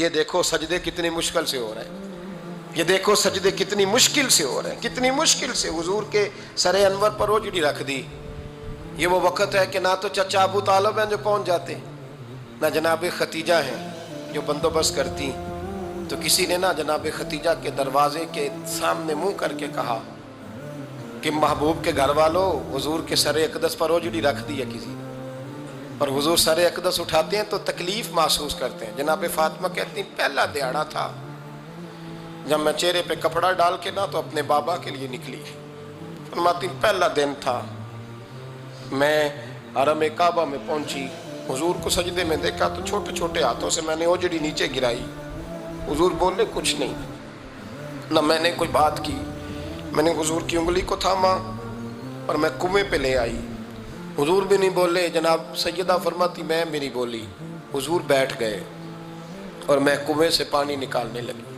یہ دیکھو سجدے کتنی مشکل سے ہو رہے ہیں، یہ دیکھو سجدے کتنی مشکل سے ہو رہے ہیں، کتنی مشکل سے حضور کے سر انور پر روجڑی رکھ دی۔ یہ وہ وقت ہے کہ نہ تو چچا ابو طالب ہیں جو پہنچ جاتے، نہ جناب ختیجہ ہیں جو بندوبست کرتی، تو کسی نے نہ جناب ختیجہ کے دروازے کے سامنے منہ کر کے کہا کہ محبوب کے گھر والوں، حضور کے سر اقدس پر روجڑی رکھ دی ہے کسی، اور حضور سر اقدس اٹھاتے ہیں تو تکلیف محسوس کرتے ہیں۔ جناب فاطمہ کہتی ہیں پہلا دیہڑا تھا جب میں چہرے پہ کپڑا ڈال کے نہ تو اپنے بابا کے لیے نکلی، فرماتی پہلا دن تھا، میں حرم کعبہ میں پہنچی، حضور کو سجدے میں دیکھا تو چھوٹے چھوٹے ہاتھوں سے میں نے اوجڑی نیچے گرائی، حضور بولے کچھ نہیں، نہ میں نے کوئی بات کی، میں نے حضور کی انگلی کو تھاما اور میں کنویں پہ لے آئی، حضور بھی نہیں بولے، جناب سیدہ فرماتی میں بھی نہیں بولی، حضور بیٹھ گئے اور میں کنویں سے پانی نکالنے لگی،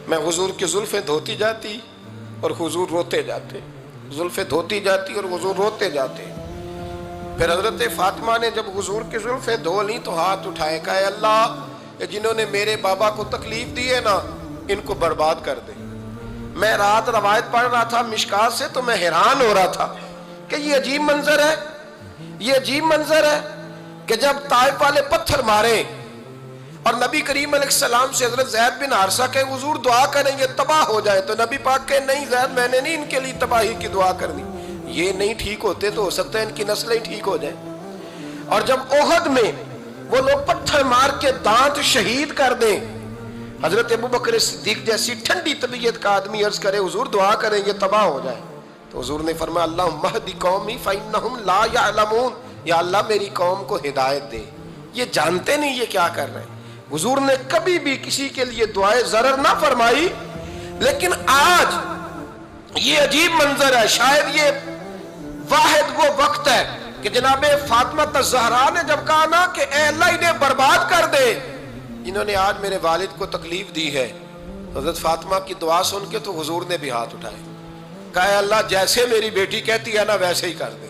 میں حضور کی زلفیں دھوتی جاتی اور حضور روتے جاتے، زلفیں دھوتی جاتی اور حضور روتے جاتے۔ پھر حضرت فاطمہ نے جب حضور کی زلفیں دھو لی تو ہاتھ اٹھائے، کہا اے اللہ جنہوں نے میرے بابا کو تکلیف دی ہے نا ان کو برباد کر دے۔ میں رات روایت پڑھ رہا تھا مشکات سے تو میں حیران ہو رہا تھا کہ یہ عجیب منظر ہے، یہ عجیب منظر ہے کہ جب طائف والے پتھر مارے اور نبی کریم علیہ السلام سے حضرت زید بن حارثہ کہ حضور دعا کریں یہ تباہ ہو جائے، تو نبی پاک کہ نہیں زید میں نے نہیں ان کے لیے تباہی کی دعا کرنی، یہ نہیں ٹھیک ہوتے تو ہو سکتا ہے ان کی نسلیں ٹھیک ہو جائیں۔ اور جب احد میں وہ لوگ پتھر مار کے دانت شہید کر دیں، حضرت ابوبکر صدیق جیسی ٹھنڈی طبیعت کا آدمی عرض کرے حضور دعا کریں یہ تباہ ہو جائے، تو حضور نے فرمایا اللہم اہدی قومی فإنہم لا یعلمون، یا اللہ میری قوم کو ہدایت دے، یہ جانتے نہیں یہ کیا کر رہے ہیں۔ حضور نے کبھی بھی کسی کے لیے دعائے ضرر نہ فرمائی، لیکن آج یہ عجیب منظر ہے، شاید یہ واحد وہ وقت ہے کہ جناب فاطمہ الزہرا نے جب کہا نا کہ اے اللہ انہیں برباد کر دے انہوں نے آج میرے والد کو تکلیف دی ہے، حضرت فاطمہ کی دعا سن کے تو حضور نے بھی ہاتھ اٹھائے، کہا اے اللہ جیسے میری بیٹی کہتی ہے نا ویسے ہی کر دے،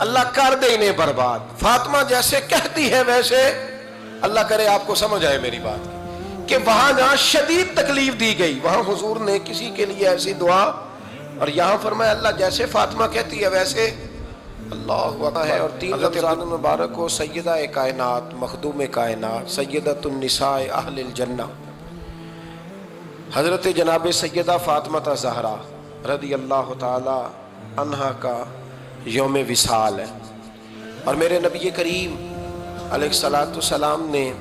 اللہ کر دے انہیں برباد، فاطمہ جیسے کہتی ہے ویسے، اللہ کرے آپ کو سمجھ آئے میری بات کہ وہاں جہاں شدید تکلیف دی گئی وہاں حضور نے کسی کے لیے ایسی دعا، اور یہاں فرمایا اللہ جیسے فاطمہ کہتی ہے ویسے اللہ اکبر ہے۔ اور تین رمضان المبارک کو سیدہ کائنات مخدوم کائنات سیدۃ النساء اہل الجنہ حضرت جناب سیدہ فاطمہ الزہرا رضی اللہ تعالی عنہا کا یوم وصال ہے، اور میرے نبی کریم علیہ الصلاۃ والسلام نے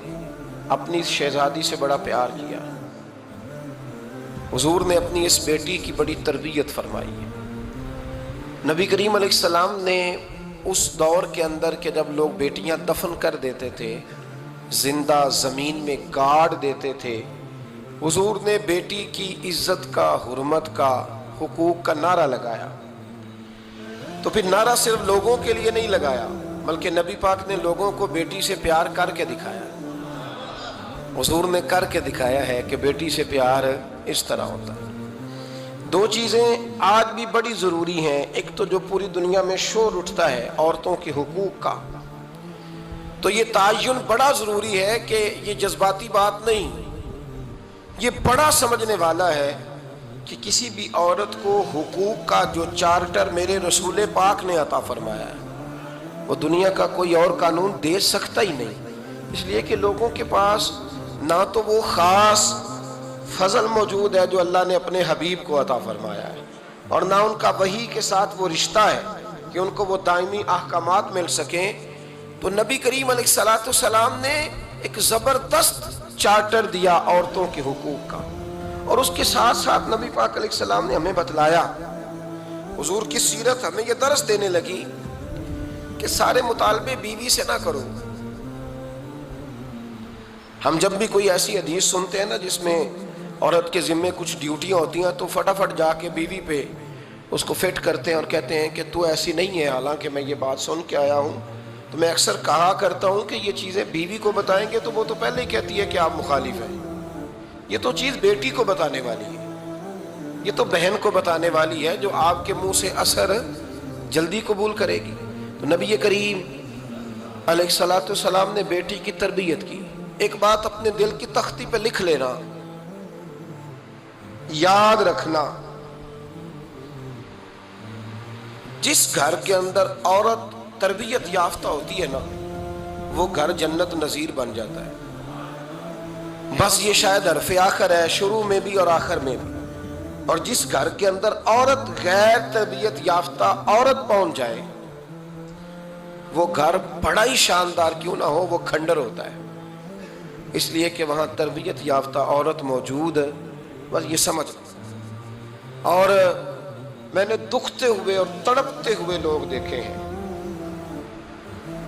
اپنی شہزادی سے بڑا پیار کیا، حضور نے اپنی اس بیٹی کی بڑی تربیت فرمائی ہے۔ نبی کریم علیہ السلام نے اس دور کے اندر کہ جب لوگ بیٹیاں دفن کر دیتے تھے، زندہ زمین میں گاڑ دیتے تھے، حضور نے بیٹی کی عزت کا، حرمت کا، حقوق کا نعرہ لگایا، تو پھر نعرہ صرف لوگوں کے لیے نہیں لگایا بلکہ نبی پاک نے لوگوں کو بیٹی سے پیار کر کے دکھایا، حضور نے کر کے دکھایا ہے کہ بیٹی سے پیار اس طرح ہوتا ہے۔ دو چیزیں آج بھی بڑی ضروری ہیں، ایک تو جو پوری دنیا میں شور اٹھتا ہے عورتوں کے حقوق کا، تو یہ تعین بڑا ضروری ہے کہ یہ جذباتی بات نہیں، یہ بڑا سمجھنے والا ہے کہ کسی بھی عورت کو حقوق کا جو چارٹر میرے رسول پاک نے عطا فرمایا ہے وہ دنیا کا کوئی اور قانون دے سکتا ہی نہیں، اس لیے کہ لوگوں کے پاس نہ تو وہ خاص فضل موجود ہے جو اللہ نے اپنے حبیب کو عطا فرمایا ہے، اور نہ ان کا وحی کے ساتھ وہ رشتہ ہے کہ ان کو وہ دائمی احکامات مل سکیں، تو نبی کریم علیہ الصلاۃ والسلام نے ایک زبردست چارٹر دیا عورتوں کے حقوق کا، اور اس کے ساتھ ساتھ نبی پاک علیہ السلام نے ہمیں بتلایا، حضور کی سیرت ہمیں یہ درس دینے لگی کہ سارے مطالبے بیوی سے نہ کرو۔ ہم جب بھی کوئی ایسی حدیث سنتے ہیں نا جس میں عورت کے ذمے کچھ ڈیوٹیاں ہوتی ہیں تو فٹافٹ جا کے بیوی پہ اس کو فٹ کرتے ہیں اور کہتے ہیں کہ تو ایسی نہیں ہے، حالانکہ میں یہ بات سن کے آیا ہوں، تو میں اکثر کہا کرتا ہوں کہ یہ چیزیں بیوی کو بتائیں گے تو وہ تو پہلے ہی کہتی ہے کہ آپ مخالف ہیں، یہ تو چیز بیٹی کو بتانے والی ہے، یہ تو بہن کو بتانے والی ہے جو آپ کے منہ سے اثر جلدی قبول کرے گی۔ تو نبی کریم علیہ الصلوۃ والسلام نے بیٹی کی تربیت کی، ایک بات اپنے دل کی تختی پہ لکھ لینا، یاد رکھنا، جس گھر کے اندر عورت تربیت یافتہ ہوتی ہے نا، وہ گھر جنت نظیر بن جاتا ہے۔ بس یہ شاید حرف آخر ہے، شروع میں بھی اور آخر میں بھی۔ اور جس گھر کے اندر عورت غیر تربیت یافتہ عورت پہنچ جائے، وہ گھر بڑا ہی شاندار کیوں نہ ہو، وہ کھنڈر ہوتا ہے، اس لیے کہ وہاں تربیت یافتہ عورت موجود ہے۔ بس یہ سمجھ لو۔ اور میں نے دکھتے ہوئے اور تڑپتے ہوئے لوگ دیکھے ہیں،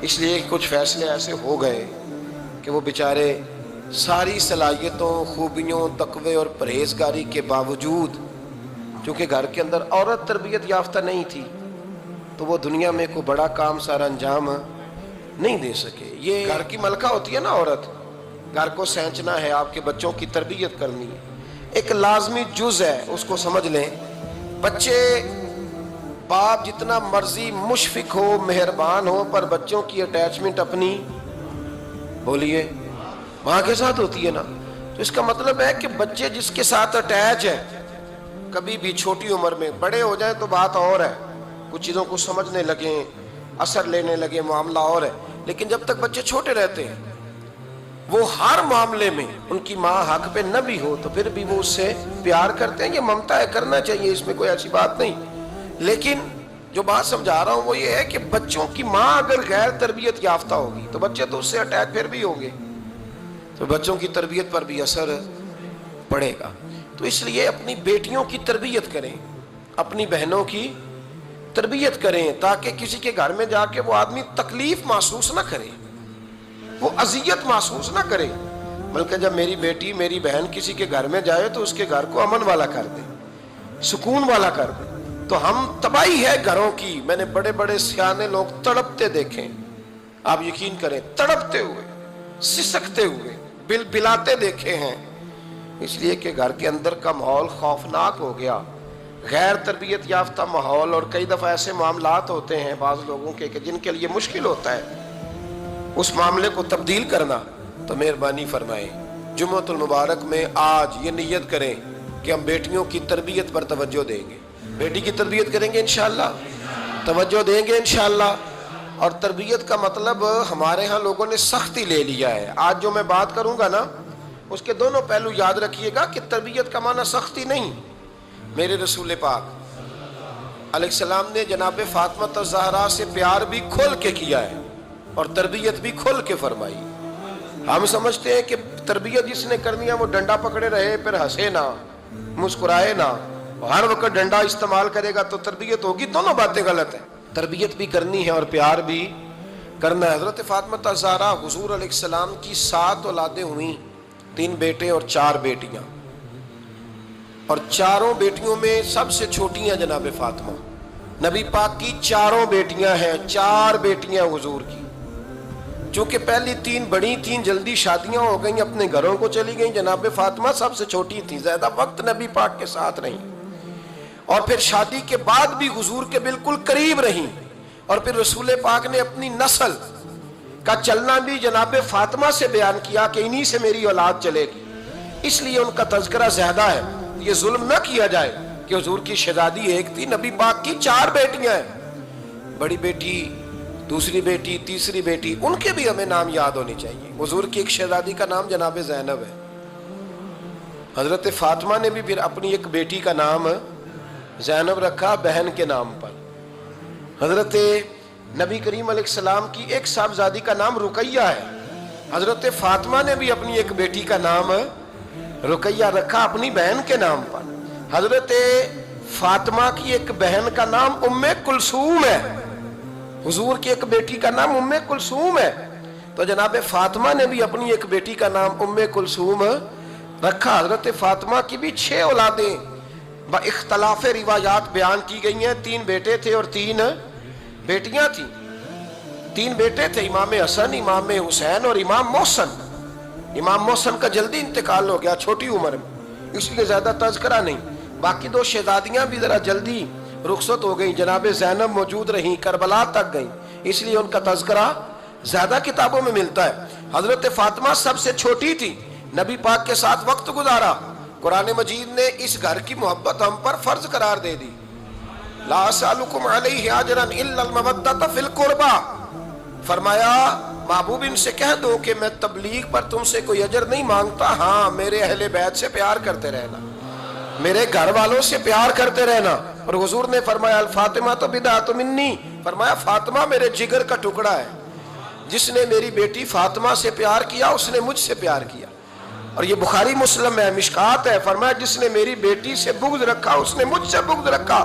اس لیے کچھ فیصلے ایسے ہو گئے کہ وہ بیچارے ساری صلاحیتوں، خوبیوں، تقوی اور پرہیزگاری کے باوجود، چونکہ گھر کے اندر عورت تربیت یافتہ نہیں تھی، تو وہ دنیا میں کوئی بڑا کام سارا انجام نہیں دے سکے۔ یہ گھر کی ملکہ ہوتی ہے نا عورت، گھر کو سینچنا ہے، آپ کے بچوں کی تربیت کرنی ہے، ایک لازمی جز ہے، اس کو سمجھ لیں۔ بچے، باپ جتنا مرضی مشفق ہو، مہربان ہو، پر بچوں کی اٹیچمنٹ اپنی، بولیے، ماں کے ساتھ ہوتی ہے نا۔ تو اس کا مطلب ہے کہ بچے جس کے ساتھ اٹیچ ہے، کبھی بھی چھوٹی عمر میں، بڑے ہو جائیں تو بات اور ہے، کچھ چیزوں کو سمجھنے لگیں، اثر لینے لگے، معاملہ اور ہے، لیکن جب تک بچے چھوٹے رہتے ہیں، وہ ہر معاملے میں ان کی ماں حق پہ نہ بھی ہو تو پھر بھی وہ اس سے پیار کرتے ہیں۔ یہ ممتا ہے، کرنا چاہیے، اس میں کوئی ایسی بات نہیں۔ لیکن جو بات سمجھا رہا ہوں وہ یہ ہے کہ بچوں کی ماں اگر غیر تربیت یافتہ ہوگی تو بچے تو اس سے اٹیچ پھر بھی ہوں گے، تو بچوں کی تربیت پر بھی اثر پڑے گا۔ تو اس لیے اپنی بیٹیوں کی تربیت کریں، اپنی بہنوں کی تربیت کریں، تاکہ کسی کے گھر میں جا کے وہ آدمی تکلیف محسوس نہ کرے، وہ اذیت محسوس نہ کرے، بلکہ جب میری بیٹی، میری بہن کسی کے گھر میں جائے تو اس کے گھر کو امن والا کر دے، سکون والا کر دے۔ تو ہم تباہی ہے گھروں کی، میں نے بڑے بڑے سیانے لوگ تڑپتے دیکھیں، آپ یقین کریں، تڑپتے ہوئے، سسکتے ہوئے، بلاتے دیکھے ہیں، اس لیے کہ گھر کے اندر کا ماحول خوفناک ہو گیا، غیر تربیت یافتہ ماحول۔ اور کئی دفعہ ایسے معاملات ہوتے ہیں بعض لوگوں کے کہ جن کے لیے مشکل ہوتا ہے اس معاملے کو تبدیل کرنا، تو مہربانی فرمائیں جمعۃ المبارک میں آج یہ نیت کریں کہ ہم بیٹیوں کی تربیت پر توجہ دیں گے، بیٹی کی تربیت کریں گے انشاءاللہ، توجہ دیں گے انشاءاللہ۔ اور تربیت کا مطلب ہمارے ہاں لوگوں نے سختی لے لیا ہے۔ آج جو میں بات کروں گا نا، اس کے دونوں پہلو یاد رکھیے گا کہ تربیت کا معنی سختی نہیں۔ میرے رسول پاک علیہ السلام نے جناب فاطمہ الزہرا سے پیار بھی کھول کے کیا ہے اور تربیت بھی کھول کے فرمائی۔ ہم سمجھتے ہیں کہ تربیت جس نے کرنی ہے وہ ڈنڈا پکڑے رہے، پھر ہنسے نہ، مسکرائے نہ، ہر وقت ڈنڈا استعمال کرے گا تو تربیت ہوگی۔ دونوں باتیں غلط ہیں، تربیت بھی کرنی ہے اور پیار بھی کرنا ہے۔ حضرت فاطمہ الزہرا حضور علیہ السلام کی 7 اولادیں ہوئیں، 3 بیٹے اور 4 بیٹیاں، اور چاروں بیٹیوں میں سب سے چھوٹی ہیں جناب فاطمہ۔ نبی پاک کی 4 بیٹیاں ہیں، 4 بیٹیاں حضور کی، چونکہ پہلی 3 بڑی تھیں، جلدی شادیاں ہو گئیں، اپنے گھروں کو چلی گئیں، جناب فاطمہ سب سے چھوٹی تھی، زیادہ وقت نبی پاک کے ساتھ رہیں، اور پھر شادی کے بعد بھی حضور کے بالکل قریب رہیں، اور پھر رسول پاک نے اپنی نسل کا چلنا بھی جناب فاطمہ سے بیان کیا کہ انہی سے میری اولاد چلے گی، اس لیے ان کا تذکرہ زیادہ ہے۔ یہ ظلم نہ کیا جائے کہ حضور کی شہزادی ایک تھی، نبی پاک کی 4 بیٹیاں ہیں، بڑی بیٹی، دوسری بیٹی، تیسری بیٹی، ان کے بھی ہمیں نام یاد ہونے چاہیے۔ حضور کی ایک شہزادی کا نام جناب زینب ہے، حضرت فاطمہ نے بھی پھر اپنی ایک بیٹی کا نام زینب رکھا بہن کے نام پر۔ حضرت نبی کریم علیہ السلام کی ایک صاحبزادی کا نام رقیہ ہے، حضرت فاطمہ نے بھی اپنی ایک بیٹی کا نام رقیہ رکھا اپنی بہن کے نام پر۔ حضرت فاطمہ کی ایک بہن کا نام ام کلثوم ہے، حضور کی ایک بیٹی کا نام ام کلثوم ہے، تو جناب فاطمہ نے بھی اپنی ایک بیٹی کا نام ام کلثوم رکھا۔ حضرت فاطمہ کی بھی 6 اولادیں با اختلاف روایات بیان کی گئی ہیں، 3 بیٹے تھے اور 3 بیٹیاں تھیں۔ 3 بیٹے تھے، امام حسن، امام حسین اور امام محسن۔ امام محسن کا جلدی انتقال ہو گیا چھوٹی عمر میں، اس لیے زیادہ تذکرہ نہیں۔ باقی 2 شہزادیاں بھی ذرا جلدی رخصت ہو گئیں، جناب زینب موجود رہیں، کربلا تک گئیں، اس لیے ان کا تذکرہ زیادہ کتابوں میں ملتا ہے۔ حضرت فاطمہ سب سے چھوٹی تھی، نبی پاک کے ساتھ وقت گزارا، قرآن مجید نے اس گھر کی محبت ہم پر فرض قرار دے دی۔ لا اسألکم علیہ اجرا الا المودۃ فی القربى، فرمایا محبوب ان سے کہہ دو کہ میں تبلیغ پر تم سے کوئی اجر نہیں مانگتا، ہاں میرے اہل بیت سے پیار کرتے رہنا، میرے گھر والوں سے پیار کرتے رہنا۔ اور حضور نے فرمایا الفاطمہ تو بدعۃ منی، فرمایا فاطمہ میرے جگر کا ٹکڑا ہے، جس نے میری بیٹی فاطمہ سے پیار کیا اس نے مجھ سے پیار کیا۔ اور یہ بخاری مسلم ہے، مشکات ہے، فرمایا جس نے میری بیٹی سے بغض رکھا اس نے مجھ سے بغض رکھا۔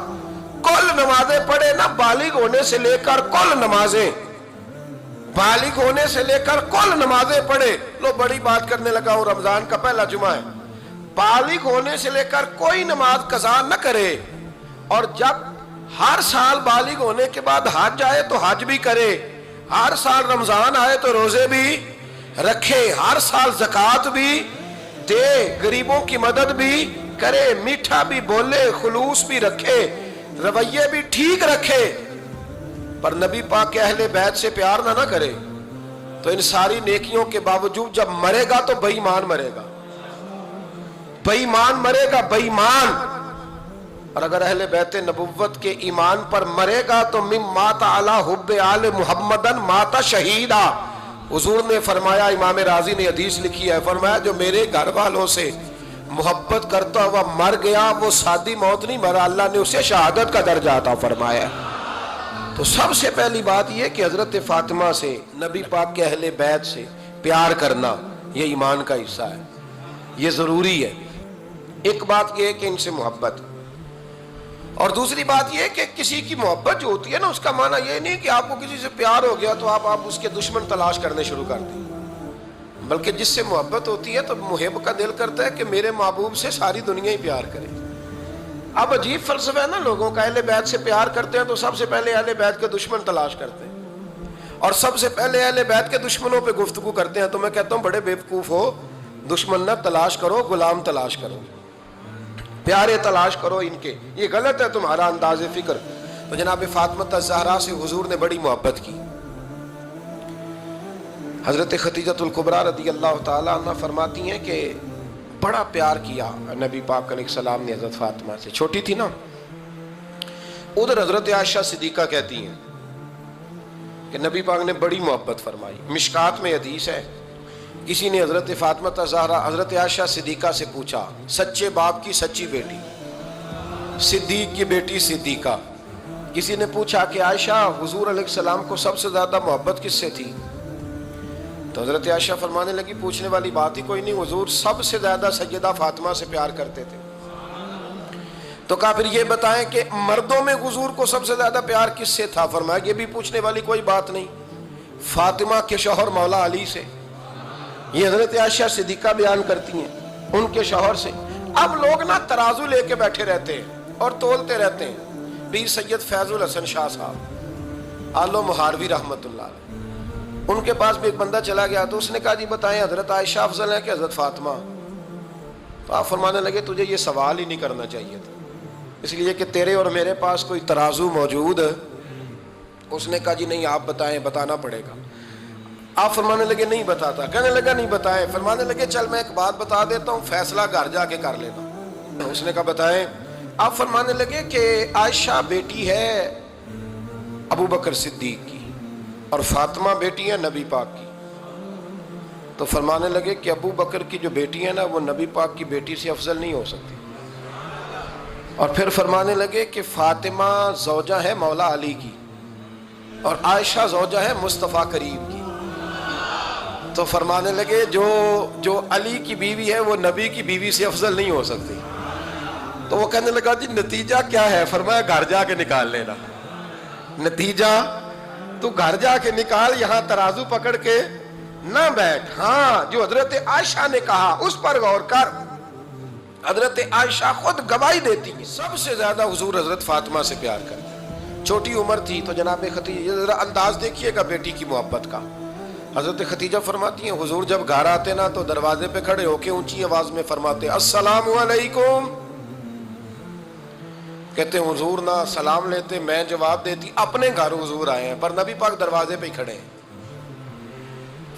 کل نمازیں پڑھے نا، بالغ ہونے سے لے کر کل نمازیں، بالغ ہونے سے لے کر کل نمازیں پڑھے۔ لو بڑی بات کرنے لگا ہوں، رمضان کا پہلا جمعہ ہے، بالغ ہونے سے لے کر کوئی نماز قضا نہ کرے، اور جب ہر سال بالغ ہونے کے بعد حج آئے تو حج بھی کرے، ہر سال رمضان آئے تو روزے بھی رکھے، ہر سال زکوٰۃ بھی دے، غریبوں کی مدد بھی کرے، میٹھا بھی بولے، خلوص بھی رکھے، رویے بھی ٹھیک رکھے، پر نبی پاک کے اہل بیت سے پیار نہ کرے تو ان ساری نیکیوں کے باوجود جب مرے گا تو بے ایمان مرے گا، بے ایمان مرے گا، بے ایمان۔ اور اگر اہل بیت نبوت کے ایمان پر مرے گا تو مم مات علی حب آل محمدن مات شہیدا۔ حضور نے فرمایا، امام راضی نے حدیث لکھی ہے، فرمایا جو میرے گھر والوں سے محبت کرتا ہوا مر گیا وہ سادی موت نہیں مرا، اللہ نے اسے شہادت کا درجہ عطا فرمایا۔ تو سب سے پہلی بات یہ کہ حضرت فاطمہ سے، نبی پاک کے اہل بیت سے پیار کرنا یہ ایمان کا حصہ ہے، یہ ضروری ہے۔ ایک بات یہ ہے کہ ان سے محبت، اور دوسری بات یہ کہ کسی کی محبت جو ہوتی ہے نا، اس کا معنی یہ نہیں کہ آپ کو کسی سے پیار ہو گیا تو آپ اس کے دشمن تلاش کرنے شروع کر دیں، بلکہ جس سے محبت ہوتی ہے تو محب کا دل کرتا ہے کہ میرے محبوب سے ساری دنیا ہی پیار کرے۔ اب عجیب فلسفہ ہے نا لوگوں کا، اہل بیت سے پیار کرتے ہیں تو سب سے پہلے اہل بیت کے دشمن تلاش کرتے ہیں، اور سب سے پہلے اہل بیت کے دشمنوں پہ گفتگو کرتے ہیں۔ تو میں کہتا ہوں بڑے بیوقوف ہو، دشمن نہ تلاش کرو، غلام تلاش کرو، پیارے تلاش کرو ان کے، یہ غلط ہے تمہارا انداز فکر۔ تو جناب فاطمہ الزہرا سے حضور نے بڑی محبت کی۔ حضرت خدیجہ الکبریٰ رضی اللہ تعالیٰ عنہ فرماتی ہیں کہ بڑا پیار کیا نبی پاک علیہ السلام نے حضرت فاطمہ سے، چھوٹی تھی نا۔ ادھر حضرت عائشہ صدیقہ کہتی ہیں کہ نبی پاک نے بڑی محبت فرمائی۔ مشکات میں حدیث ہے، کسی نے حضرت فاطمہ الزہرا حضرت عائشہ صدیقہ سے پوچھا، سچے باپ کی سچی بیٹی، صدیق کی بیٹی صدیقہ، کسی نے پوچھا کہ عائشہ حضور علیہ السلام کو سب سے زیادہ محبت کس سے تھی؟ تو حضرت عائشہ فرمانے لگی پوچھنے والی بات ہی کوئی نہیں، حضور سب سے زیادہ سیدہ فاطمہ سے پیار کرتے تھے۔ تو کہا پھر یہ بتائیں کہ مردوں میں حضور کو سب سے زیادہ پیار کس سے تھا؟ فرمایا یہ بھی پوچھنے والی کوئی بات نہیں، فاطمہ کے شوہر مولا علی سے۔ یہ حضرت عائشہ صدیقہ بیان کرتی ہیں ان کے شوہر سے۔ اب لوگ نا ترازو لے کے بیٹھے رہتے ہیں اور تولتے رہتے ہیں۔ پیر سید فیض الحسن شاہ صاحب آلو مہاروی رحمت اللہ علیہ، ان کے پاس بھی ایک بندہ چلا گیا تو اس نے کہا جی بتائیں حضرت عائشہ افضل ہے کہ حضرت فاطمہ؟ تو آپ فرمانے لگے تجھے یہ سوال ہی نہیں کرنا چاہیے تھا، اس لیے کہ تیرے اور میرے پاس کوئی ترازو موجود ہے۔ اس نے کہا جی نہیں آپ بتائیں، بتانا پڑے گا۔ آپ فرمانے لگے نہیں بتاتا، کہنے لگا نہیں بتائیں، فرمانے لگے چل میں ایک بات بتا دیتا ہوں، فیصلہ گھر جا کے کر لیتا ہوں۔ اس نے کہا بتائیں۔ آپ فرمانے لگے کہ عائشہ بیٹی ہے ابو بکر صدیق کی اور فاطمہ بیٹی ہے نبی پاک کی۔ تو فرمانے لگے کہ ابو بکر کی جو بیٹی ہے نا وہ نبی پاک کی بیٹی سے افضل نہیں ہو سکتی۔ اور پھر فرمانے لگے کہ فاطمہ زوجہ ہے مولا علی کی اور عائشہ زوجہ ہے مصطفیٰ کریم کی۔ تو فرمانے لگے جو علی کی بیوی ہے وہ نبی کی بیوی سے افضل نہیں ہو سکتی۔ تو وہ کہنے لگا جی نتیجہ کیا ہے؟ فرمایا گھر جا کے نکال لینا، نتیجہ تو گھر جا کے نکال، یہاں ترازو پکڑ کے نہ بیٹھ۔ ہاں جو حضرت عائشہ نے کہا اس پر غور کر، حضرت عائشہ خود گواہی دیتی ہے سب سے زیادہ حضور حضرت فاطمہ سے پیار کرتے۔ چھوٹی عمر تھی تو جناب خدیجہ، ذرا انداز دیکھیے گا بیٹی کی محبت کا۔ حضرت خدیجہ فرماتی ہیں حضور جب گھر آتے نا تو دروازے پہ کھڑے ہو کے اونچی آواز میں فرماتے السلام علیکم، کہتے ہیں حضور نہ سلام لیتے، میں جواب دیتی، اپنے گھر حضور آئے ہیں پر نبی پاک دروازے پہ ہی کھڑے ہیں۔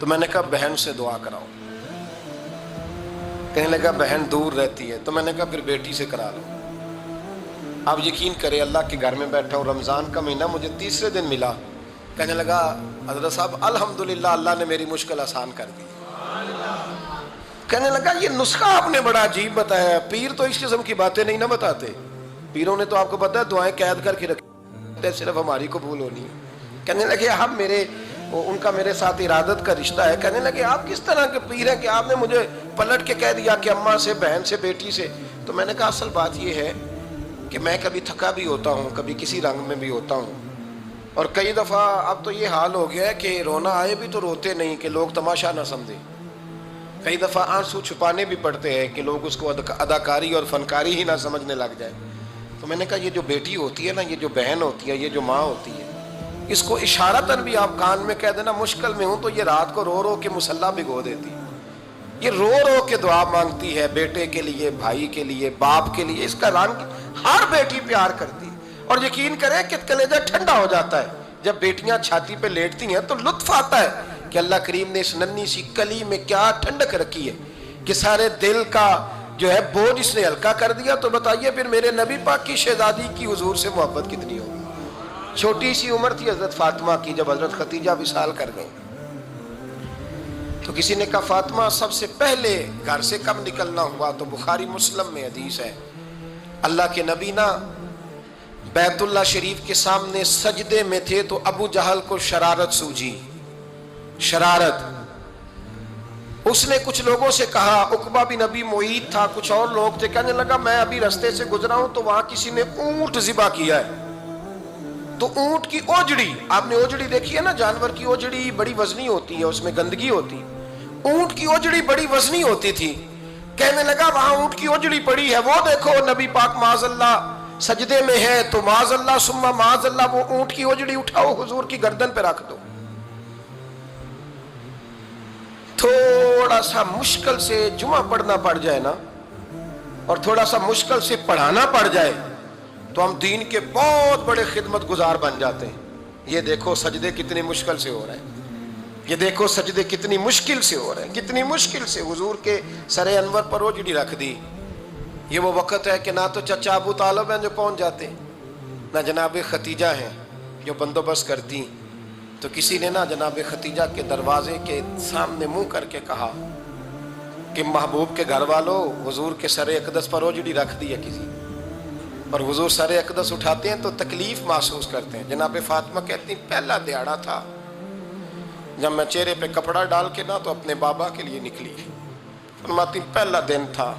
تو میں نے کہا بہن سے دعا کراؤ. کہنے لگا بہن دور رہتی ہے. تو میں نے کہا پھر بیٹی سے کرا لو. آپ یقین کریں اللہ کے گھر میں بیٹھا ہوں, رمضان کا مہینہ مجھے تیسرے دن ملا. کہنے لگا حضرت صاحب الحمدللہ اللہ نے میری مشکل آسان کر دی. کہنے لگا یہ نسخہ آپ نے بڑا عجیب بتایا, پیر تو اس قسم کی باتیں نہیں نہ بتاتے. پیروں نے تو آپ کو پتا ہے دعائیں قید کر کے رکھی, صرف ہماری قبول ہونی ہے. کہنے لگے اب ان کا میرے ساتھ ارادت کا رشتہ ہے. کہنے لگے آپ کس طرح کے پیر ہیں کہ آپ نے مجھے پلٹ کے کہہ دیا کہ اماں سے, بہن سے, بیٹی سے. تو میں نے کہا اصل بات یہ ہے کہ میں کبھی تھکا بھی ہوتا ہوں, کبھی کسی رنگ میں بھی ہوتا ہوں, اور کئی دفعہ اب تو یہ حال ہو گیا ہے کہ رونا آئے بھی تو روتے نہیں کہ لوگ تماشا نہ سمجھیں. کئی دفعہ آنسو چھپانے بھی پڑتے ہیں کہ لوگ اس کو اداکاری اور فنکاری ہی نہ سمجھنے لگ جائے. تو میں نے کہا یہ جو بیٹی ہوتی ہے نا, یہ جو بہن ہوتی ہے, یہ جو ماں ہوتی ہے, اس کو اشارتاً بھی آپ کان میں کہہ دینا مشکل میں ہوں تو یہ رات کو رو رو کے مصلی بھگو دیتی. یہ رو رو کے دعا مانگتی ہے بیٹے کے لیے, بھائی کے لیے, باپ کے لیے. اس کا رنگ ہر بیٹی پیار کرتی ہے. اور یقین کریں کہ کلیجہ ٹھنڈا ہو جاتا ہے جب بیٹیاں چھاتی پہ لیٹتی ہیں, تو لطف آتا ہے کہ اللہ کریم نے اس ننھی سی کلی میں کیا ٹھنڈک رکھی ہے کہ سارے دل کا جو ہے بوجھ اس نے ہلکا کر دیا. تو بتائیے پھر میرے نبی پاک کی شہزادی کی حضور سے محبت کتنی ہوگی. چھوٹی سی عمر تھی حضرت فاطمہ کی جب حضرت خدیجہ وصال کر گئیں. تو کسی نے کہا فاطمہ سب سے پہلے گھر سے کب نکلنا ہوا؟ تو بخاری مسلم میں حدیث ہے, اللہ کے نبی نا بیت اللہ شریف کے سامنے سجدے میں تھے تو ابو جہل کو شرارت سوجی. شرارت. اس نے کچھ لوگوں سے کہا, عقبہ بن نبی معید تھا, کچھ اور لوگ تھے. کہنے لگا میں ابھی رستے سے گزرا ہوں تو وہاں کسی نے اونٹ ذبح کیا ہے. تو اونٹ کی اوجڑی, آپ نے اوجڑی دیکھی ہے نا, جانور کی اوجڑی بڑی وزنی ہوتی ہے, اس میں گندگی ہوتی. اونٹ کی اوجڑی بڑی وزنی ہوتی تھی. کہنے لگا وہاں اونٹ کی اوجڑی پڑی ہے, وہ دیکھو نبی پاک معاذ اللہ سجدے میں ہے, تو معاذ اللہ ثم معاذ اللہ وہ اونٹ کی اوجڑی اٹھاؤ حضور کی گردن پہ رکھ دو. تھوڑا سا مشکل سے جمعہ پڑھنا پڑ جائے نا, اور تھوڑا سا مشکل سے پڑھانا پڑ جائے, تو ہم دین کے بہت بڑے خدمت گزار بن جاتے ہیں. یہ دیکھو سجدے کتنی مشکل سے ہو رہے ہیں, یہ دیکھو سجدے کتنی مشکل سے ہو رہے ہیں, کتنی مشکل سے. حضور کے سر انور پر اوجڑی رکھ دی. یہ وہ وقت ہے کہ نہ تو چچا ابو طالب ہیں جو پہنچ جاتے, نہ جناب ختیجہ ہیں جو بندوبست کرتی. تو کسی نے نا جناب ختیجہ کے دروازے کے سامنے منہ کر کے کہا کہ محبوب کے گھر والوں حضور کے سر اقدس پر اوجڑی رکھ دی ہے کسی, اور حضور سر اقدس اٹھاتے ہیں تو تکلیف محسوس کرتے ہیں. جناب فاطمہ کہتی ہیں پہلا دیہڑا تھا جب میں چہرے پہ کپڑا ڈال کے نا تو اپنے بابا کے لیے نکلی. فرماتی پہلا دن تھا,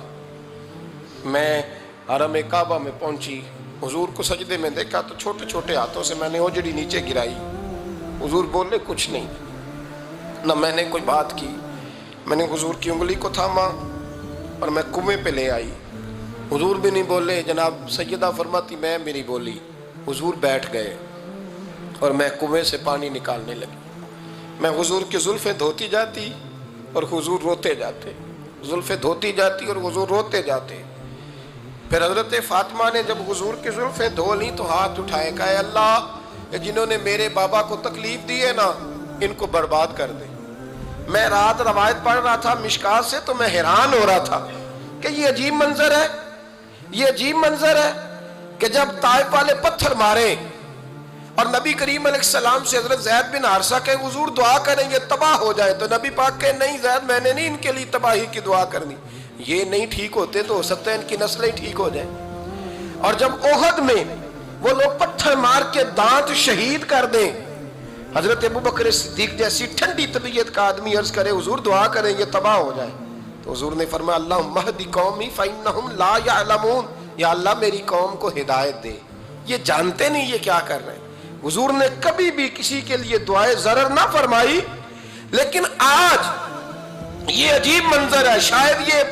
میں حرم کعبہ میں پہنچی, حضور کو سجدے میں دیکھا تو چھوٹے چھوٹے ہاتھوں سے میں نے اوجڑی نیچے گرائی. حضور بولے کچھ نہیں, نہ میں نے کوئی بات کی. میں نے حضور کی انگلی کو تھاما اور میں کنویں پہ لے آئی. حضور بھی نہیں بولے. جناب سیدہ فرماتی میں بھی نہیں بولی. حضور بیٹھ گئے اور میں کنویں سے پانی نکالنے لگی. میں حضور کی زلفیں دھوتی جاتی اور حضور روتے جاتے, زلفیں دھوتی جاتی اور حضور روتے جاتے. پھر حضرت فاطمہ نے جب حضور کی زلفیں دھو لیں تو ہاتھ اٹھائے, کہا اے اللہ جنہوں نے میرے بابا کو تکلیف دی ہے نا ان کو برباد کر دے. میں رات روایت پڑھ رہا تھا مشکات سے تو میں حیران ہو رہا تھا کہ یہ عجیب منظر ہے, یہ عجیب منظر ہے کہ جب طائف والے پتھر مارے اور نبی کریم علیہ السلام سے حضرت زید بن حارثہ کہے حضور دعا کریں یہ تباہ ہو جائے, تو نبی پاک کہے نہیں زید میں نے نہیں ان کے لیے تباہی کی دعا کرنی, یہ نہیں ٹھیک ہوتے تو ہو سکتا ہے ان کی نسلیں ٹھیک ہو جائیں. اور جب احد میں وہ لوگ پتھر مار کے دانت شہید کر دیں, حضرت ابوبکر صدیق جیسی ٹھنڈی طبیعت کا آدمی عرض کرے حضور دعا کریں یہ تباہ ہو جائے, تو حضور نے فرمایا اللہم اہد قومی فإنہم لا یعلمون, یا اللہ میری قوم کو ہدایت دے, یہ جانتے نہیں یہ کیا کر رہے ہیں. حضور نے کبھی بھی کسی کے لیے دعائے ضرر نہ فرمائی. لیکن آج یہ عجیب منظر ہے, شاید یہ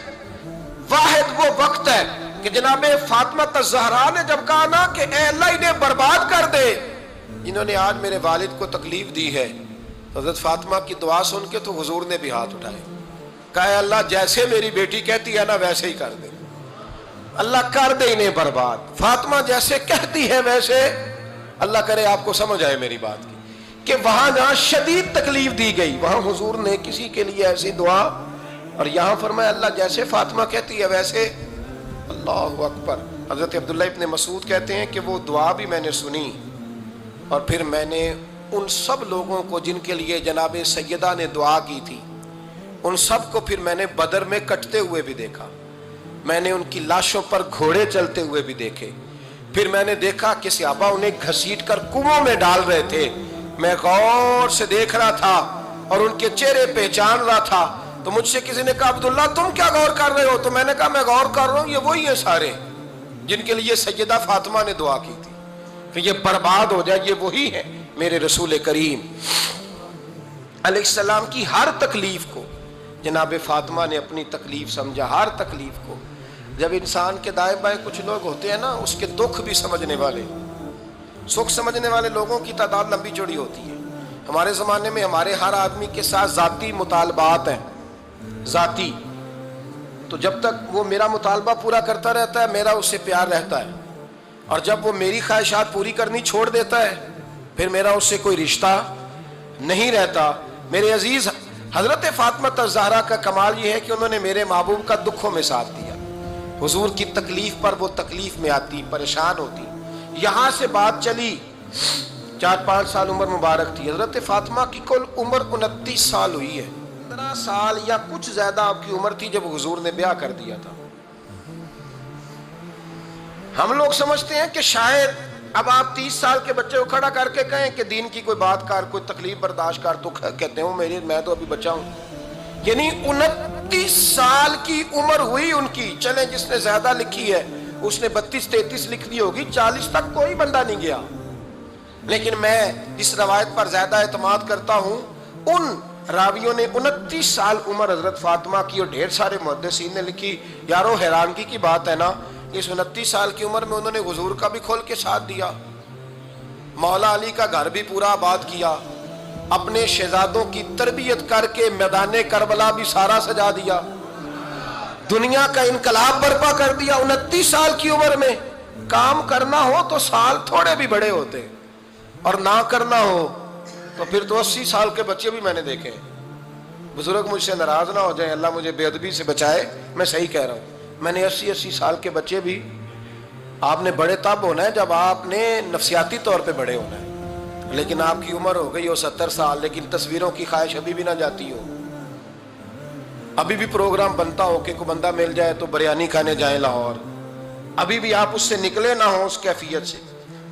واحد وہ وقت ہے کہ جناب فاطمہ الزہرا نے جب کہا نا کہ اے اللہ انہیں برباد کر دے جنہوں نے آج میرے والد کو تکلیف دی ہے, حضرت فاطمہ کی دعا سن کے تو حضور نے بھی ہاتھ اٹھائے, کہا اے اللہ جیسے میری بیٹی کہتی ہے نا ویسے ہی کر دے, اللہ کر دے انہیں برباد. فاطمہ جیسے کہتی ہے ویسے, اللہ کرے آپ کو سمجھ آئے میری بات کی. کہ وہاں جہاں شدید تکلیف دی گئی وہاں حضور نے کسی کے لیے ایسی دعا, اور یہاں فرمایا اللہ جیسے فاطمہ کہتی ہے ویسے. اللہ اکبر. حضرت عبداللہ ابن مسعود کہتے ہیں کہ وہ دعا بھی میں نے سنی, اور پھر میں نے ان سب لوگوں کو جن کے لیے جناب سیدہ نے دعا کی تھی, ان سب کو پھر میں نے بدر میں کٹتے ہوئے بھی دیکھا. میں نے ان کی لاشوں پر گھوڑے چلتے ہوئے بھی دیکھے. پھر میں نے دیکھا کہ صحابہ انہیں گھسیٹ کر کنووں میں ڈال رہے تھے. میں غور سے دیکھ رہا تھا اور ان کے چہرے پہچان رہا تھا. تو مجھ سے کسی نے کہا عبداللہ تم کیا غور کر رہے ہو؟ تو میں نے کہا میں غور کر رہا ہوں یہ وہی ہیں سارے جن کے لیے سیدہ فاطمہ نے دعا کی تھی کہ یہ برباد ہو جائے, یہ وہی ہیں میرے رسول کریم علیہ السلام کی ہر تکلیف کو جناب فاطمہ نے اپنی تکلیف سمجھا. ہر تکلیف کو. جب انسان کے دائیں بائیں کچھ لوگ ہوتے ہیں نا, اس کے دکھ بھی سمجھنے والے, سکھ سمجھنے والے لوگوں کی تعداد لمبی چوڑی ہوتی ہے. ہمارے زمانے میں ہمارے ہر آدمی کے ساتھ ذاتی مطالبات ہیں, ذاتی. تو جب تک وہ میرا مطالبہ پورا کرتا رہتا ہے میرا اس سے پیار رہتا ہے, اور جب وہ میری خواہشات پوری کرنی چھوڑ دیتا ہے پھر میرا اس سے کوئی رشتہ نہیں رہتا. میرے عزیز حضرت فاطمہ الزہرا کا کمال یہ ہے کہ انہوں نے میرے محبوب کا دکھوں میں ساتھ دیا. حضور کی تکلیف پر وہ تکلیف میں آتی, پریشان ہوتی. یہاں سے بات چلی 4-5 سال عمر مبارک تھی. حضرت فاطمہ کی کل عمر 29 سال ہوئی ہے. 15 سال یا کچھ زیادہ آپ کی عمر تھی جب حضور نے بیاہ کر دیا تھا. ہم لوگ سمجھتے ہیں کہ شاید اب آپ 30 سال کے بچے کو کھڑا کر کے کہیں کہ دین کی کوئی بات کر, کوئی تکلیف برداشت کر, تو کہتے ہیں میں تو ابھی بچہ ہوں. یعنی 29 سال کی عمر ہوئی ان کی. چلیں جس نے زیادہ لکھی ہے اس نے 32-33 لکھ دی ہوگی, 40 تک کوئی بندہ نہیں گیا. لیکن میں جس روایت پر زیادہ اعتماد کرتا ہوں ان راویوں نے 29 سال عمر حضرت فاطمہ کی, اور ڈھیر سارے محدثین نے لکھی. یارو حیرانگی کی بات ہے نا, اس 29 سال کی عمر میں انہوں نے حضور کا بھی کھول کے ساتھ دیا, مولا علی کا گھر بھی پورا آباد کیا, اپنے شہزادوں کی تربیت کر کے میدان کربلا بھی سارا سجا دیا, دنیا کا انقلاب برپا کر دیا. 29 سال کی عمر میں کام کرنا ہو تو سال تھوڑے بھی بڑے ہوتے, اور نہ کرنا ہو تو پھر تو 80 سال کے بچے بھی میں نے دیکھے. بزرگ مجھ سے ناراض نہ ہو جائیں, اللہ مجھے بے ادبی سے بچائے, میں صحیح کہہ رہا ہوں. میں نے 80 سال کے بچے بھی. آپ نے بڑے تب ہونا ہے جب آپ نے نفسیاتی طور پہ بڑے ہونا ہے, لیکن آپ کی عمر ہو گئی ہو 70 سال, لیکن تصویروں کی خواہش ابھی بھی نہ جاتی ہو. ابھی بھی پروگرام بنتا ہو کہ کوئی بندہ مل جائے تو بریانی کھانے جائیں لاہور. ابھی بھی آپ اس سے نکلے نہ ہوں اس کیفیت سے,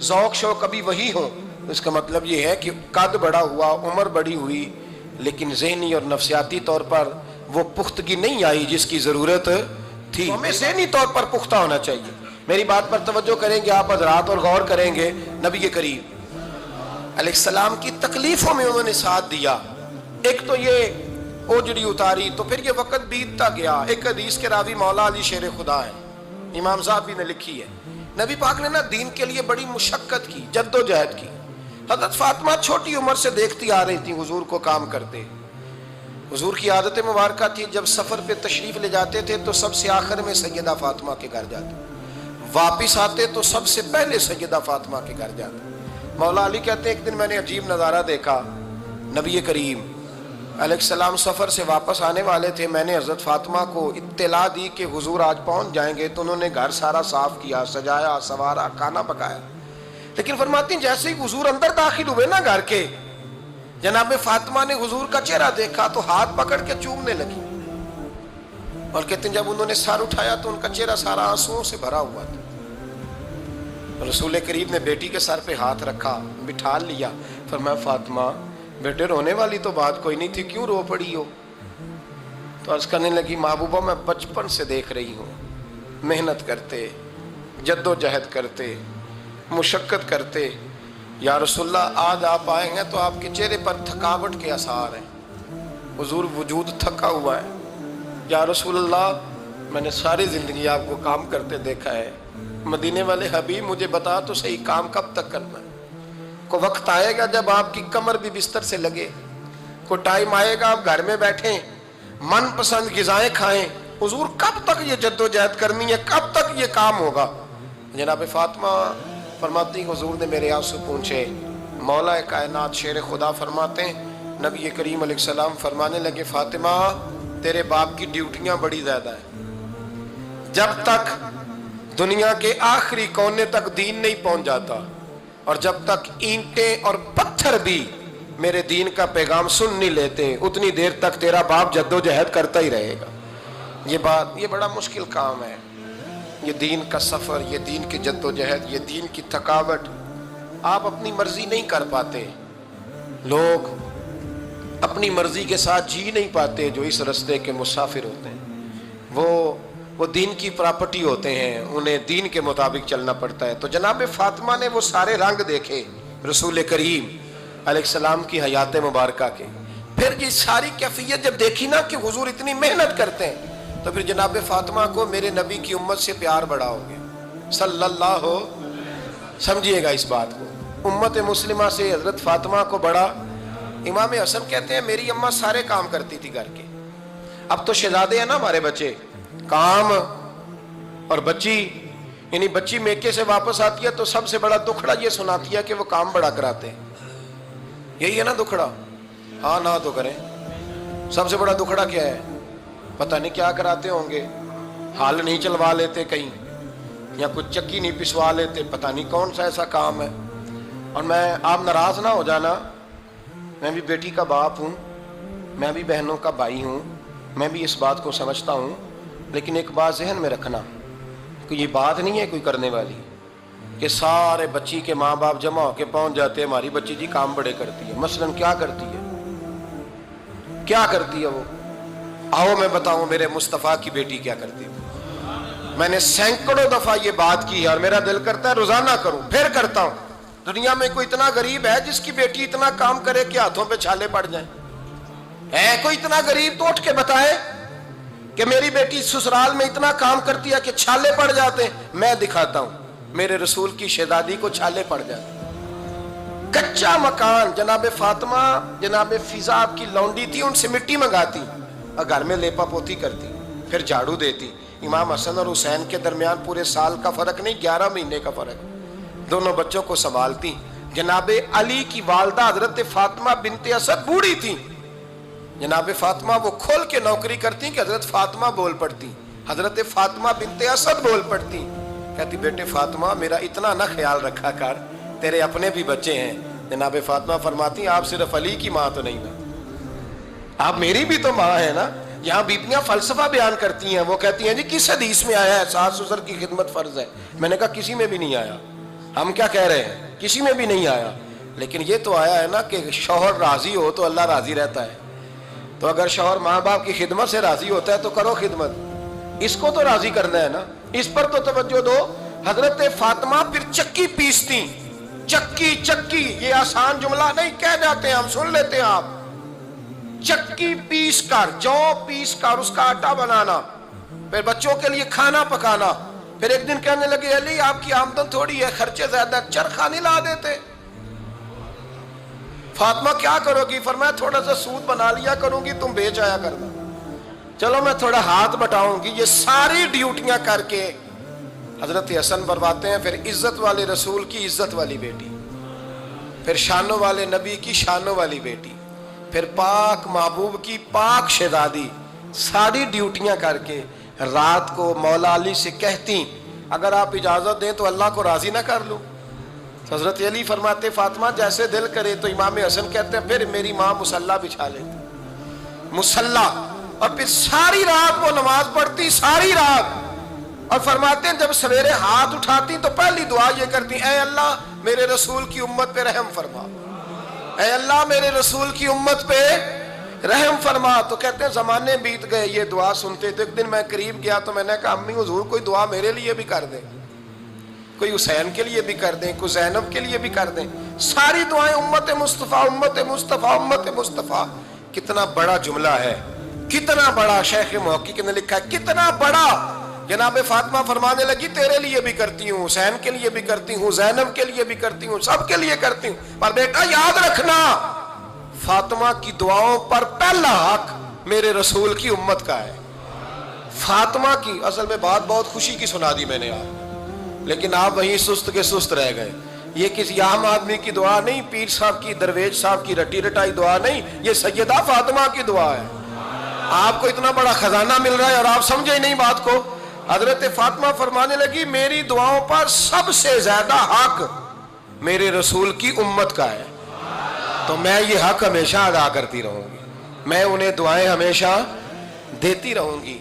ذوق شوق ابھی وہی ہو. اس کا مطلب یہ ہے کہ قد بڑا ہوا, عمر بڑی ہوئی, لیکن ذہنی اور نفسیاتی طور پر وہ پختگی نہیں آئی جس کی ضرورت تھی. ہمیں ذہنی طور پر پختہ ہونا چاہیے. میری بات پر توجہ کریں گے آپ حضرات اور غور کریں گے. نبی کریم علیہ السلام کی تکلیفوں میں انہوں نے ساتھ دیا. ایک تو یہ اوجڑی اتاری تو پھر یہ وقت بیتتا گیا. ایک حدیث کے راوی مولا علی شیر خدا ہے, امام صاحبی نے لکھی ہے. نبی پاک نے نا دین کے لیے بڑی مشقت کی, جد و جہد کی. حضرت فاطمہ چھوٹی عمر سے دیکھتی آ رہی تھی حضور کو کام کرتے. حضور کی عادت مبارکہ تھی جب سفر پہ تشریف لے جاتے تھے تو سب سے آخر میں سیدہ فاطمہ کے گھر جاتے, واپس آتے تو سب سے پہلے سیدہ فاطمہ کے گھر جاتے. مولا علی کہتے ہیں ایک دن میں نے عجیب نظارہ دیکھا. نبی کریم علیہ السلام سفر سے واپس آنے والے تھے. میں نے حضرت فاطمہ کو اطلاع دی کہ حضور آج پہنچ جائیں گے, تو انہوں نے گھر سارا صاف کیا, سجایا, سنوارا, کھانا پکایا. لیکن فرماتی ہیں جیسے ہی حضور اندر داخل ہوئے نا گھر کے, جناب فاطمہ نے حضور کا چہرہ دیکھا تو ہاتھ پکڑ کے چومنے لگی. اور کہتے ہیں جب انہوں نے سر اٹھایا تو ان کا چہرہ سارا آنسوؤں سے بھرا ہوا تھا. رسول کریم نے بیٹی کے سر پہ ہاتھ رکھا, بٹھا لیا. فرمایا فاطمہ بیٹے رونے والی تو بات کوئی نہیں تھی, کیوں رو پڑی ہو؟ تو عرض کرنے لگی محبوبہ میں بچپن سے دیکھ رہی ہوں, محنت کرتے, جد و جہد کرتے, مشقت کرتے. یا رسول اللہ آج آپ آئے ہیں تو آپ کے چہرے پر تھکاوٹ کے آثار ہیں, حضور وجود تھکا ہوا ہے. یا رسول اللہ میں نے ساری زندگی آپ کو کام کرتے دیکھا ہے, مدینے والے حبیب مجھے بتا تو صحیح کام کب تک کرنا ہے؟ کو وقت آئے گا جب آپ کی کمر بھی بستر سے لگے, کو ٹائم آئے گا آپ گھر میں بیٹھیں, من پسند غذائیں کھائیں. حضور کب تک یہ جد و جہد کرنی ہے, کب تک یہ کام ہوگا؟ جناب فاطمہ فرماتی حضور نے میرے آنسو پونچھے, مولا کائنات شیر خدا فرماتے ہیں، نبی کریم علیہ السلام فرمانے لگے فاطمہ تیرے باپ کی ڈیوٹیاں بڑی زیادہ ہیں، جب تک دنیا کے آخری کونے تک دین نہیں پہنچ جاتا اور جب تک اینٹیں اور پتھر بھی میرے دین کا پیغام سن نہیں لیتے اتنی دیر تک تیرا باپ جد و جہد کرتا ہی رہے گا۔ یہ بڑا مشکل کام ہے، یہ دین کا سفر، یہ دین کی جد و جہد، یہ دین کی تھکاوٹ۔ آپ اپنی مرضی نہیں کر پاتے، لوگ اپنی مرضی کے ساتھ جی نہیں پاتے جو اس رستے کے مسافر ہوتے ہیں، وہ دین کی پراپرٹی ہوتے ہیں، انہیں دین کے مطابق چلنا پڑتا ہے۔ تو جناب فاطمہ نے وہ سارے رنگ دیکھے رسول کریم علیہ السلام کی حیات مبارکہ کے، پھر یہ ساری کیفیت جب دیکھی نا کہ حضور اتنی محنت کرتے ہیں، تو پھر جناب فاطمہ کو میرے نبی کی امت سے پیار بڑا ہو گیا صلی اللہ ہو۔ سمجھیے گا اس بات کو، امت مسلمہ سے حضرت فاطمہ کو بڑا۔ امام حسن کہتے ہیں میری اماں سارے کام کرتی تھی گھر کے، اب تو شہزادے ہیں نا ہمارے بچے، کام اور بچی، یعنی بچی میکے سے واپس آتی ہے تو سب سے بڑا دکھڑا یہ سناتی ہے کہ وہ کام بڑا کراتے ہیں، یہی ہے نا دکھڑا؟ ہاں نہ تو کریں، سب سے بڑا دکھڑا کیا ہے؟ پتہ نہیں کیا کراتے ہوں گے، ہال نہیں چلوا لیتے کہیں، یا کچھ چکی نہیں پسوا لیتے، پتہ نہیں کون سا ایسا کام ہے۔ اور آپ ناراض نہ ہو جانا، میں بھی بیٹی کا باپ ہوں، میں بھی بہنوں کا بھائی ہوں، میں بھی اس بات کو سمجھتا ہوں، لیکن ایک بات ذہن میں رکھنا کہ یہ بات نہیں ہے کوئی کرنے والی کہ سارے بچی کے ماں باپ جمع ہو کے پہنچ جاتے ہیں ہماری بچی جی کام بڑے کرتی ہے۔ مثلاً کیا کرتی ہے؟ کیا کرتی ہے وہ؟ آؤ میں بتاؤں میرے مصطفیٰ کی بیٹی کیا کرتی ہے۔ میں نے سینکڑوں دفعہ یہ بات کی ہے اور میرا دل کرتا ہے روزانہ کروں، پھر کرتا ہوں۔ دنیا میں کوئی اتنا غریب ہے جس کی بیٹی اتنا کام کرے کہ ہاتھوں پہ چھالے پڑ جائیں؟ ہے کوئی اتنا غریب تو اٹھ کے بتائے کہ میری بیٹی سسرال میں اتنا کام کرتی ہے کہ چھالے پڑ جاتے ہیں؟ میں دکھاتا ہوں، میرے رسول کی شہزادی کو چھالے پڑ جاتے۔ کچا مکان، جناب فاطمہ جناب فضا آپ کی لونڈی تھی، ان سے مٹی منگاتی اور گھر میں لیپا پوتی کرتی، پھر جھاڑو دیتی۔ امام حسن اور حسین کے درمیان پورے سال کا فرق نہیں، 11 مہینے کا فرق، دونوں بچوں کو سنبھالتی۔ جناب علی کی والدہ حضرت فاطمہ بنت اسد بوڑھی تھی، جناب فاطمہ وہ کھول کے نوکری کرتی کہ حضرت فاطمہ بول پڑتی، حضرت فاطمہ بنت اسد بول پڑتی، کہتی بیٹے فاطمہ میرا اتنا نہ خیال رکھا کر، تیرے اپنے بھی بچے ہیں۔ جناب فاطمہ فرماتی آپ صرف علی کی ماں تو نہیں نا، آپ میری بھی تو ماں ہے نا۔ یہاں بیبیاں فلسفہ بیان کرتی ہیں، وہ کہتی ہیں جی کس حدیث میں آیا ہے ساس سسر کی خدمت فرض ہے؟ میں نے کہا کسی میں بھی نہیں آیا۔ ہم کیا کہہ رہے ہیں؟ کسی میں بھی نہیں آیا، لیکن یہ تو آیا ہے نا کہ شوہر راضی ہو تو اللہ راضی رہتا ہے۔ تو اگر شوہر ماں باپ کی خدمت سے راضی ہوتا ہے تو کرو خدمت، اس کو تو راضی کرنا ہے نا، اس پر تو توجہ دو۔ حضرت فاطمہ پھر چکی پیستی، چکی چکی، یہ آسان جملہ نہیں، کہہ جاتے ہیں ہم، سن لیتے ہیں آپ۔ چکی پیس کر، جو پیس کر اس کا آٹا بنانا، پھر بچوں کے لیے کھانا پکانا۔ پھر ایک دن کہنے لگے علی آپ کی آمدن تھوڑی ہے، خرچے زیادہ، چرخہ نہیں لا دیتے؟ فاطمہ کیا کرو گی؟ فرمایا تھوڑا سا سود بنا لیا کروں گی، تم بیچ آیا کرنا۔ چلو میں تھوڑا ہاتھ بٹاؤں گی۔ یہ ساری ڈیوٹیاں کر کے حضرت حسن فرماتے ہیں پھر عزت والے رسول کی عزت والی بیٹی، پھر شانوں والے نبی کی شانوں والی بیٹی، پھر پاک محبوب کی پاک شہزادی، ساری ڈیوٹیاں کر کے رات کو مولا علی سے کہتی اگر آپ اجازت دیں تو اللہ کو راضی نہ کر لوں؟ حضرت علی فرماتے فاطمہ جیسے دل کرے۔ تو امام حسن کہتے ہیں پھر میری ماں مصلی بچھا لیتی، مصلی، اور پھر ساری رات وہ نماز پڑھتی، ساری رات۔ اور فرماتے ہیں جب سویرے ہاتھ اٹھاتی تو پہلی دعا یہ کرتی اے اللہ میرے رسول کی امت پہ رحم فرما، اے اللہ میرے رسول کی امت پہ رحم فرما۔ تو کہتے ہیں زمانے بیت گئے یہ دعا سنتے تو ایک دن میں قریب گیا تو میں نے کہا امی حضور کوئی دعا میرے لیے بھی کر دیں، کوئی حسین کے لیے بھی کر دیں، کوئی زینب کے لیے بھی کر دیں۔ ساری دعائیں امت مصطفیٰ امت مصطفیٰ امت مصطفیٰ۔ کتنا بڑا جملہ ہے، کتنا بڑا، شیخ محقق نے لکھا ہے کتنا بڑا۔ جناب فاطمہ فرمانے لگی تیرے لیے بھی کرتی ہوں، حسین کے لیے بھی کرتی ہوں، زینب کے لیے بھی کرتی ہوں، سب کے لیے کرتی ہوں، پر بیٹا یاد رکھنا فاطمہ کی دعاؤں پر پہلا حق میرے رسول کی امت کا ہے۔ فاطمہ کی اصل میں بات بہت خوشی کی سنا دی میں نے آپ، لیکن آپ وہیں سست کے سست رہ گئے۔ یہ کسی عام آدمی کی دعا نہیں، پیر صاحب کی، درویش صاحب کی رٹی رٹائی دعا نہیں، یہ سیدہ فاطمہ کی دعا ہے۔ آپ کو اتنا بڑا خزانہ مل رہا ہے اور آپ سمجھے ہی نہیں بات کو۔ حضرت فاطمہ فرمانے لگی میری دعاؤں پر سب سے زیادہ حق میرے رسول کی امت کا ہے، تو میں یہ حق ہمیشہ ادا کرتی رہوں گی، میں انہیں دعائیں ہمیشہ دیتی رہوں گی۔